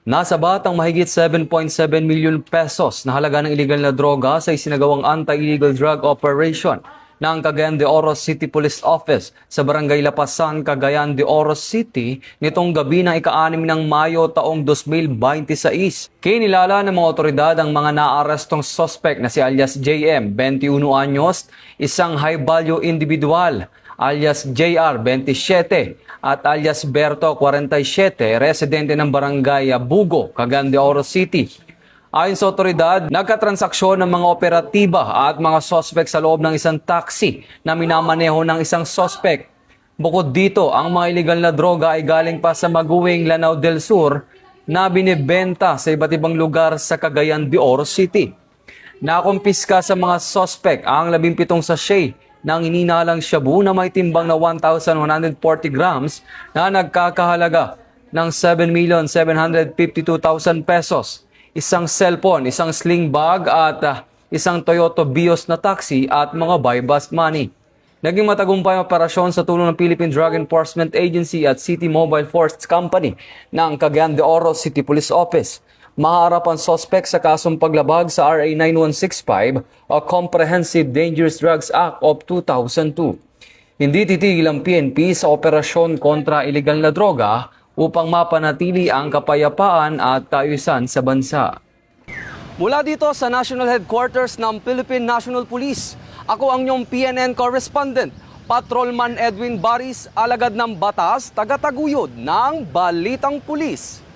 Nasabat ang mahigit 7.7 milyon pesos na halaga ng iligal na droga sa isinagawang anti-illegal drug operation ng Cagayan de Oro City Police Office sa Barangay Lapasan, Cagayan de Oro City nitong gabi ng ika-6 ng Mayo taong 2026. Kinilala ng mga otoridad ang mga naarestong suspect na si alias JM, 21 anyos, isang high-value individual, alias JR, 27, at alias Berto, 47, residente ng Barangay Bugo, Cagayan de Oro City. Ayon sa otoridad, nagkatransaksyon ng mga operatiba at mga sospek sa loob ng isang taxi na minamaneho ng isang sospek. Bukod dito, ang mga iligal na droga ay galing pa sa Maguwing, Lanao del Sur na binibenta sa iba't ibang lugar sa Cagayan de Oro City. Nakumpiska sa mga sospek ang 17 sachet ng hininalang shabu na may timbang na 1,140 grams na nagkakahalaga ng 7,752,000 pesos. Isang cellphone, isang sling bag at isang Toyota Vios na taxi at mga buy-bust money. Naging matagumpay ang operasyon sa tulong ng Philippine Drug Enforcement Agency at City Mobile Force Company ng Cagayan de Oro City Police Office. Maharap ang sospek sa kasong paglabag sa RA 9165 o Comprehensive Dangerous Drugs Act of 2002. Hindi titigil ang PNP sa operasyon kontra iligal na droga upang mapanatili ang kapayapaan at kaayusan sa bansa. Mula dito sa National Headquarters ng Philippine National Police, ako ang inyong PNN correspondent, Patrolman Edwin Baris, alagad ng batas, tagataguyod ng Balitang Pulis.